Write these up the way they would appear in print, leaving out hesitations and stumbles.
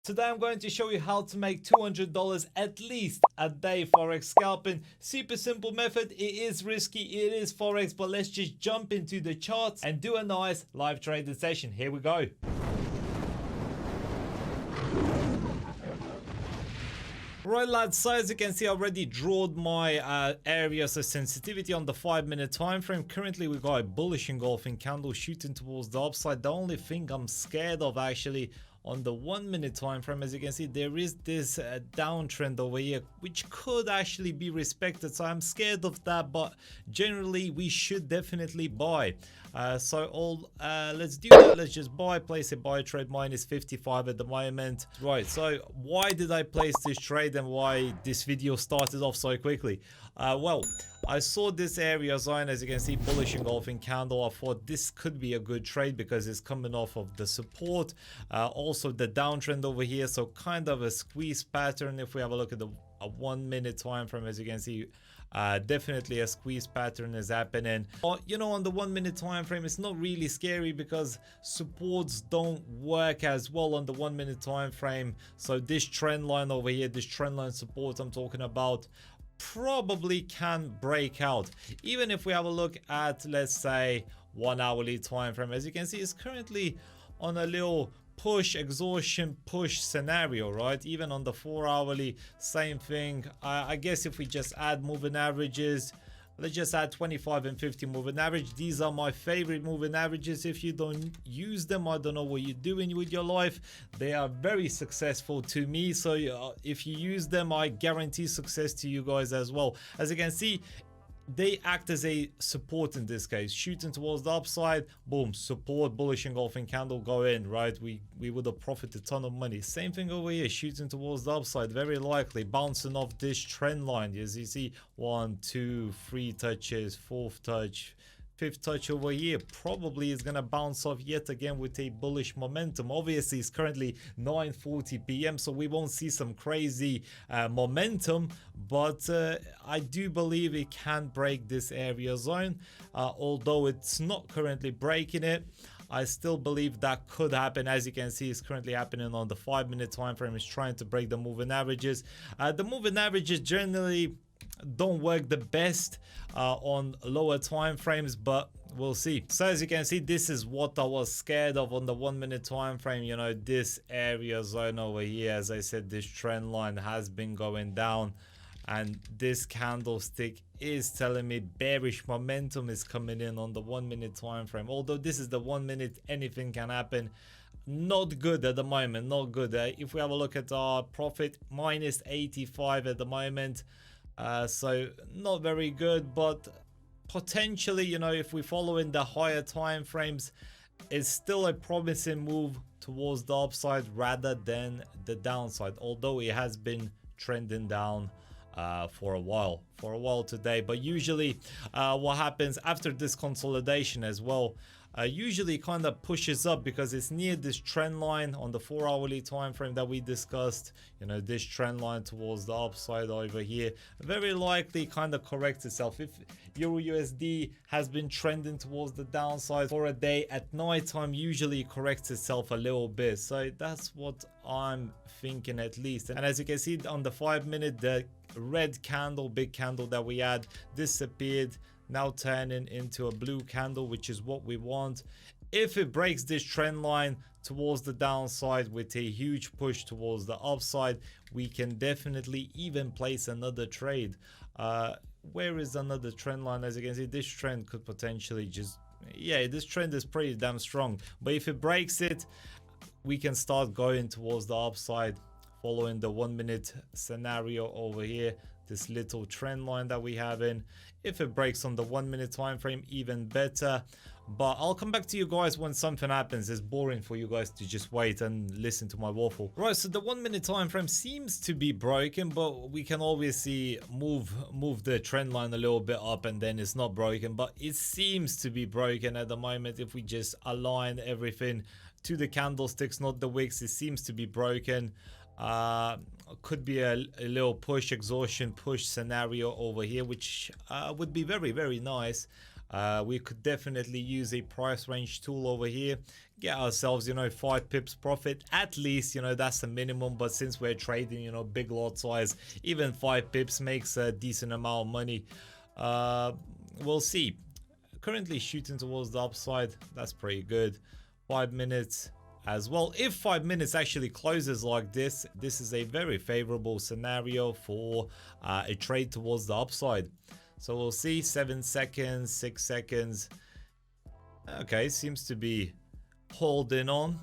Today I'm going to show you how to make $200 at least a day Forex scalping. Super simple method. It is risky, it is Forex, but let's just jump into the charts and do a nice live trading session. Here we go. Right lads, so as you can see I already drawed my areas of sensitivity on the 5-minute time frame. Currently we got a bullish engulfing candle shooting towards the upside. The only thing I'm scared of actually on the 1-minute time frame, as you can see, there is this downtrend over here which could actually be respected, so I'm scared of that, but generally we should definitely buy. Let's do that. Let's just buy, place a buy trade minus 55 at the moment. Right, so why did I place this trade and why this video started off so quickly? Well, I saw this area zone, as you can see, bullish engulfing candle. I thought this could be a good trade because it's coming off of the support, also the downtrend over here, so kind of a squeeze pattern. If we have a look at the 1-minute time frame, as you can see, definitely a squeeze pattern is happening. You know, on the 1-minute time frame it's not really scary because supports don't work as well on the 1-minute time frame. So this trend line over here, this trend line support I'm talking about, probably can break out. Even if we have a look at, let's say, 1 hourly time frame, as you can see it's currently on a little push exhaustion push scenario, right? Even on the 4 hourly, same thing. I guess if we just add moving averages, let's just add 25 and 50 moving average. These are my favorite moving averages. If you don't use them, I don't know what you're doing with your life. They are very successful to me, so if you use them, I guarantee success to you guys as well. As you can see, they act as a support in this case, shooting towards the upside, boom, support, bullish engulfing candle, go in, right? We would have profited a ton of money. Same thing over here, shooting towards the upside, very likely bouncing off this trend line. As you see, 1, 2, 3 touches, 4th touch, 5th touch over here, probably is gonna bounce off yet again with a bullish momentum. Obviously it's currently 9:40 p.m, so we won't see some crazy momentum, but I do believe it can break this area zone. Although it's not currently breaking it, I still believe that could happen. As you can see, it's currently happening on the 5-minute time frame. It's trying to break the moving averages. The moving averages generally don't work the best on lower time frames, but we'll see. So as you can see, this is what I was scared of on the 1-minute time frame. You know, this area zone over here, as I said, this trend line has been going down, and this candlestick is telling me bearish momentum is coming in on the 1-minute time frame. Although this is the 1 minute, anything can happen. Not good at the moment, not good. If we have a look at our profit, minus 85 at the moment. So not very good, but potentially, you know, if we follow in the higher time frames, it's still a promising move towards the upside rather than the downside, although it has been trending down for a while today. But usually what happens after this consolidation as well, usually kind of pushes up because it's near this trend line on the 4 hourly time frame that we discussed. You know, this trend line towards the upside over here very likely kind of corrects itself. If Euro USD has been trending towards the downside for a day, at night time usually corrects itself a little bit. So that's what I'm thinking at least. And as you can see on the 5-minute, the red candle, big candle that we had, disappeared, now turning into a blue candle, which is what we want. If it breaks this trend line towards the downside with a huge push towards the upside, we can definitely even place another trade. Where is another trend line? As you can see, this trend could potentially just, yeah, this trend is pretty damn strong, but if it breaks it, we can start going towards the upside following the 1-minute scenario over here, this little trend line that we have in. If it breaks on the 1-minute time frame, even better. But I'll come back to you guys when something happens. It's boring for you guys to just wait and listen to my waffle. Right, so the 1-minute time frame seems to be broken, but we can obviously move the trend line a little bit up and then it's not broken, but it seems to be broken at the moment. If we just align everything to the candlesticks, not the wicks, it seems to be broken. Could be a little push exhaustion push scenario over here, which would be very, very nice. We could definitely use a price range tool over here, get ourselves, you know, 5 pips profit at least, you know, that's the minimum. But since we're trading, you know, big lot size, even 5 pips makes a decent amount of money. We'll see. Currently shooting towards the upside, that's pretty good. 5 minutes as well. If 5 minutes actually closes like this, this is a very favorable scenario for a trade towards the upside. So we'll see. 7 seconds, 6 seconds. Okay, seems to be holding on.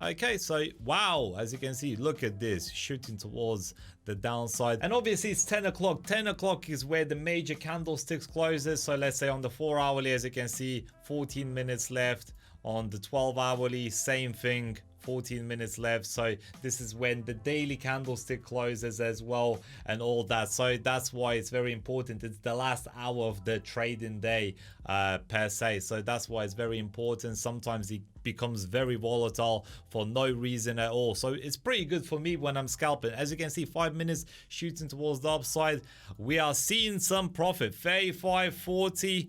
Okay, so wow, as you can see, look at this, shooting towards the downside. And obviously it's 10 o'clock. 10 o'clock is where the major candlesticks closes. So let's say on the 4 hourly, as you can see, 14 minutes left. On the 12 hourly, same thing, 14 minutes left. So this is when the daily candlestick closes as well and all that. So that's why it's very important. It's the last hour of the trading day per se. So that's why it's very important. Sometimes it becomes very volatile for no reason at all. So it's pretty good for me when I'm scalping. As you can see, 5 minutes shooting towards the upside. We are seeing some profit. 35.40.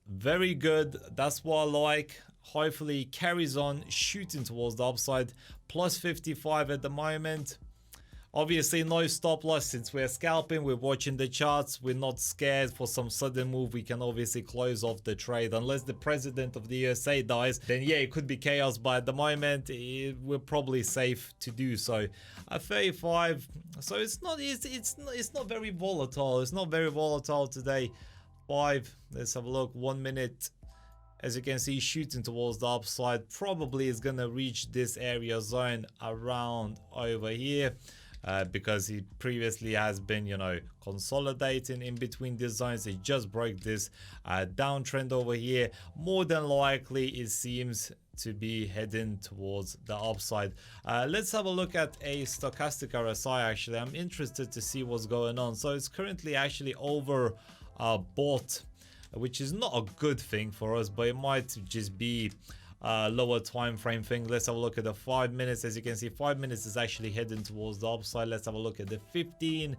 Very good. That's what I like. Hopefully it carries on shooting towards the upside. Plus 55 at the moment. Obviously no stop loss since we're scalping. We're watching the charts. We're not scared for some sudden move. We can obviously close off the trade unless the president of the USA dies. Then yeah, it could be chaos, but at the moment we're probably safe to do so. 35. So it's not very volatile. It's not very volatile today. 5. Let's have a look. 1 minute. As you can see, shooting towards the upside. Probably is going to reach this area zone around over here. Because he previously has been, you know, consolidating in between these zones. He just broke this downtrend over here. More than likely, it seems to be heading towards the upside. Let's have a look at a stochastic RSI. Actually, I'm interested to see what's going on. So it's currently actually over bought, which is not a good thing for us, but it might just be lower time frame thing. Let's have a look at the 5 minutes. As you can see, 5 minutes is actually heading towards the upside. Let's have a look at the 15.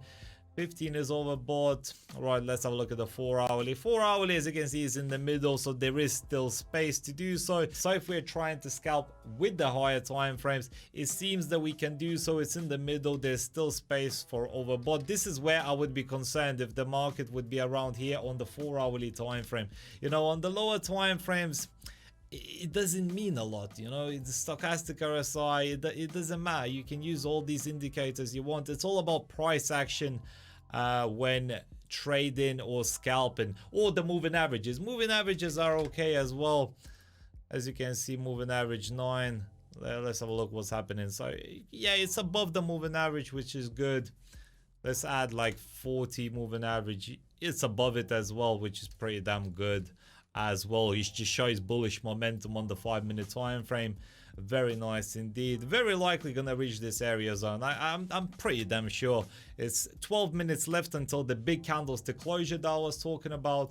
15 is overbought. All right, let's have a look at the 4 hourly. 4 hourly, as you can see, is in the middle, so there is still space to do so. So if we're trying to scalp with the higher time frames, it seems that we can do so. It's in the middle. There's still space for overbought. This is where I would be concerned if the market would be around here on the 4 hourly time frame. You know, on the lower time frames, it doesn't mean a lot, you know. It's stochastic RSI, it doesn't matter. You can use all these indicators you want. It's all about price action when trading or scalping, or the moving averages. Moving averages are okay as well. As you can see, moving average 9. Let's have a look what's happening. So yeah, it's above the moving average, which is good. Let's add like 40 moving average. It's above it as well, which is pretty damn good as well. It just shows bullish momentum on the 5 minute time frame. Very nice indeed. Very likely gonna reach this area zone. I'm pretty damn sure. It's 12 minutes left until the big candlestick closure that I was talking about.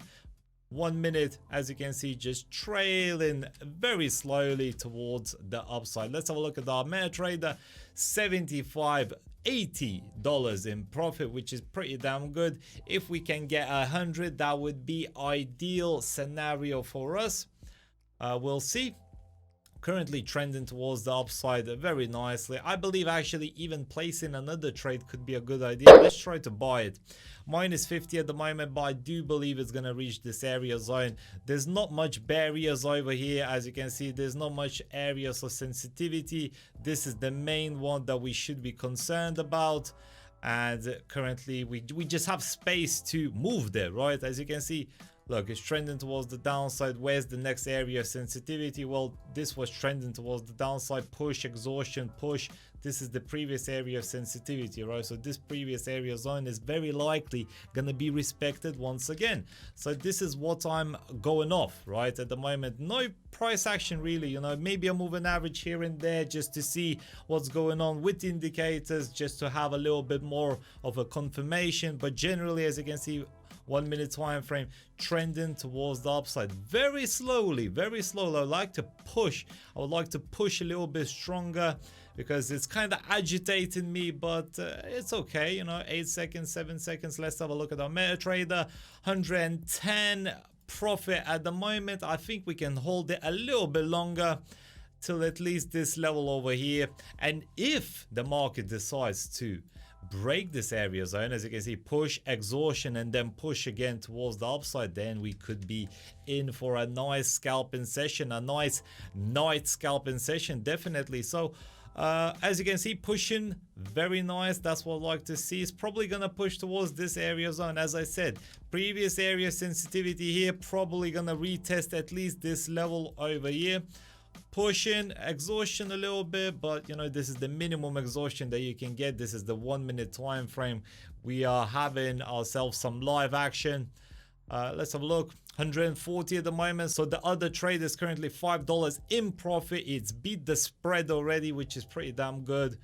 1 minute, as you can see, just trailing very slowly towards the upside. Let's have a look at our MetaTrader. $75.80 in profit, which is pretty damn good. If we can get 100, that would be ideal scenario for us. We'll see. Currently trending towards the upside very nicely. I believe actually even placing another trade could be a good idea. Let's try to buy it. Minus 50 at the moment, but I do believe it's going to reach this area zone. There's not much barriers over here. As you can see, there's not much areas of sensitivity. This is the main one that we should be concerned about. And currently we just have space to move there, right? As you can see, look, it's trending towards the downside. Where's the next area of sensitivity? Well, this was trending towards the downside. Push, exhaustion, push. This is the previous area of sensitivity, right? So this previous area zone is very likely going to be respected once again. So this is what I'm going off, right? At the moment, no price action really, you know, maybe a moving average here and there just to see what's going on with indicators, just to have a little bit more of a confirmation. But generally, as you can see, 1 minute time frame trending towards the upside very slowly, very slowly. I would like to push a little bit stronger because it's kind of agitating me, but it's okay, you know. 8 seconds, 7 seconds. Let's have a look at our MetaTrader. profit at the moment. I think we can hold it a little bit longer till at least this level over here. And if the market decides to break this area zone, as you can see, push, exhaustion, and then push again towards the upside, then we could be in for a nice scalping session, a nice night scalping session, definitely. So as you can see, pushing very nice. That's what I like to see. It's probably gonna push towards this area zone. As I said, previous area sensitivity here, probably gonna retest at least this level over here. Pushing, exhaustion a little bit, but you know, this is the minimum exhaustion that you can get. This is the 1 minute time frame. We are having ourselves some live action. Let's have a look. 140 at the moment. So the other trade is currently $5 in profit. It's beat the spread already, which is pretty damn good.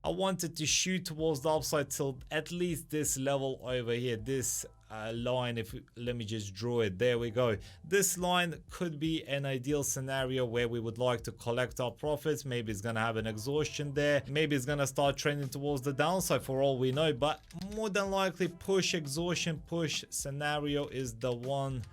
I wanted to shoot towards the upside till at least this level over here, this line. Let me just draw it. There we go. This line could be an ideal scenario where we would like to collect our profits. Maybe it's gonna have an exhaustion there. Maybe it's gonna start trending towards the downside for all we know, but more than likely push, exhaustion, push scenario is the one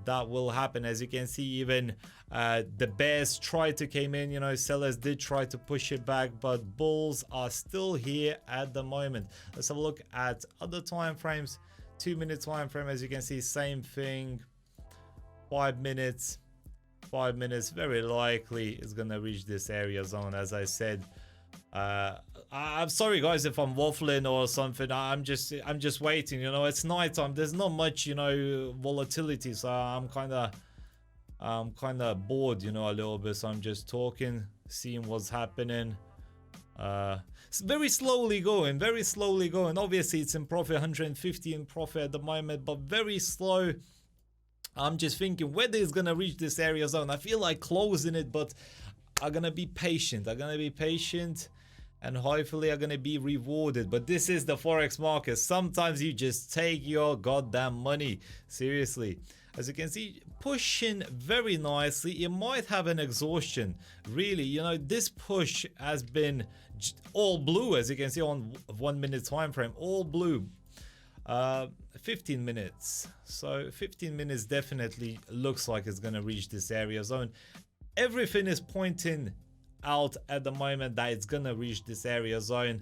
that will happen. As you can see, even the bears tried to came in, you know, sellers did try to push it back, but bulls are still here at the moment. Let's have a look at other time frames. 2 minute time frame, as you can see, same thing. 5 minutes, 5 minutes, very likely is gonna reach this area zone. As I said, I'm sorry guys if I'm waffling or something. I'm just waiting, you know, it's nighttime, there's not much, you know, volatility, so I'm kind of bored, you know, a little bit. So I'm just talking, seeing what's happening. It's very slowly going, very slowly going. Obviously it's in profit, 150 in profit at the moment, but very slow. I'm just thinking whether it's gonna reach this area zone. I feel like closing it, but I'm gonna be patient. And hopefully I'm gonna be rewarded. But this is the forex market. Sometimes you just take your goddamn money seriously. As you can see, pushing very nicely. It might have an exhaustion, really. You know, this push has been all blue, as you can see on 1 minute time frame, all blue. 15 minutes. So 15 minutes definitely looks like it's gonna reach this area zone. Everything is pointing out at the moment that it's gonna reach this area zone.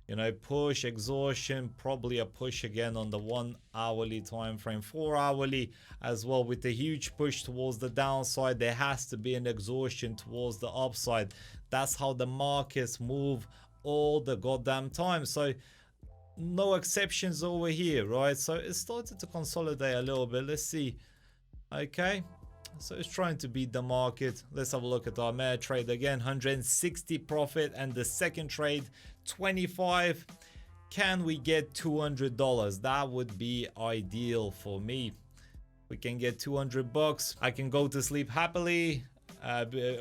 You know, push, exhaustion, probably a push again on the 1 hourly time frame, 4 hourly as well. With the huge push towards the downside, there has to be an exhaustion towards the upside. That's how the markets move all the goddamn time. So no exceptions over here, right? So it started to consolidate a little bit. Let's see. Okay, so it's trying to beat the market. Let's have a look at our mare trade again. 160 profit, and the second trade 25. Can we get $200? That would be ideal for me. We can get 200 bucks. I can go to sleep happily.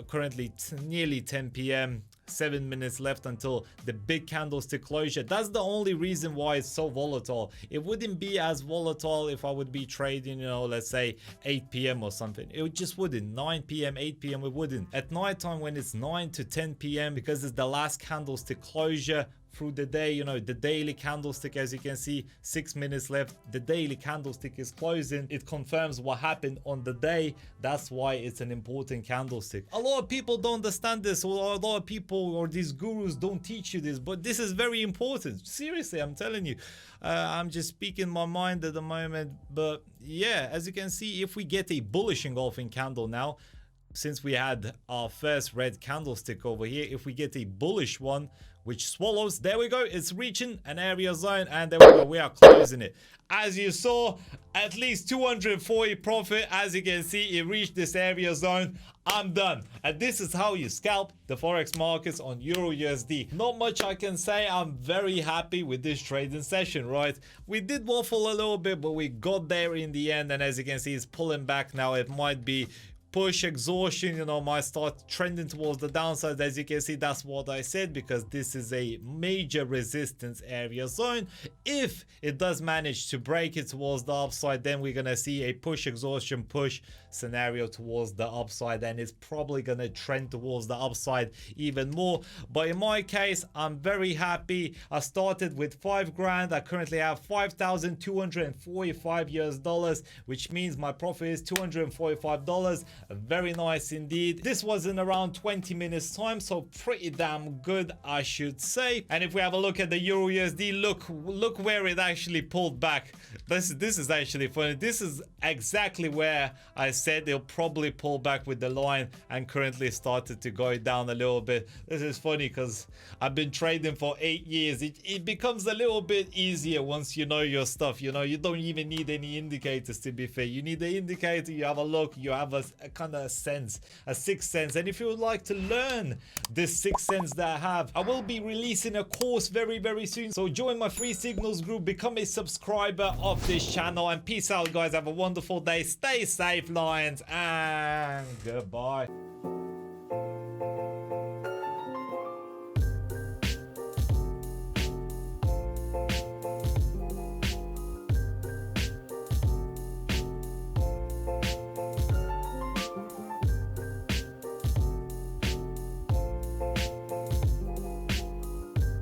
Currently nearly 10 p.m. 7 minutes left until the big candlestick closure. That's the only reason why it's so volatile. It wouldn't be as volatile if I would be trading, you know, let's say 8 p.m. or something. It just wouldn't. 9 p.m., 8 p.m. it wouldn't. At night time, when it's 9 to 10 p.m., because it's the last candlestick closure through the day, you know, the daily candlestick, as you can see, 6 minutes left, the daily candlestick is closing. It confirms what happened on the day. That's why it's an important candlestick. A lot of people don't understand this, or a lot of people or these gurus don't teach you this, but this is very important. Seriously, I'm telling you. I'm just speaking my mind at the moment. But yeah, as you can see, if we get a bullish engulfing candle now, since we had our first red candlestick over here, if we get a bullish one which swallows, there we go, it's reaching an area zone, and there we go, we are closing it. As you saw, at least 240 profit. As you can see, it reached this area zone. I'm done. And this is how you scalp the forex markets on Euro USD. Not much I can say. I'm very happy with this trading session, right? We did waffle a little bit, but we got there in the end, and as you can see, it's pulling back now. It might be push exhaustion, you know, might start trending towards the downside. As you can see, that's what I said, because this is a major resistance area zone. If it does manage to break it towards the upside, then we're gonna see a push exhaustion push scenario towards the upside, and it's probably gonna trend towards the upside even more. But in my case, I'm very happy. I started with 5 grand. I currently have $5,245 US, which means my profit is $245. Very nice indeed. This was in around 20 minutes time, so pretty damn good, I should say. And if we have a look at the Euro USD, look where it actually pulled back. This is actually funny. This is exactly where I said it'll probably pull back with the line, and currently started to go down a little bit. This is funny because I've been trading for 8 years. It becomes a little bit easier once you know your stuff. You know, you don't even need any indicators, to be fair. You need the indicator, you have a look, you have a kind of sense, a sixth sense. And if you would like to learn this sixth sense that I have, I will be releasing a course very, very soon. So join my free signals group, become a subscriber of this channel, and peace out, guys. Have a wonderful day. Stay safe, lions, and goodbye.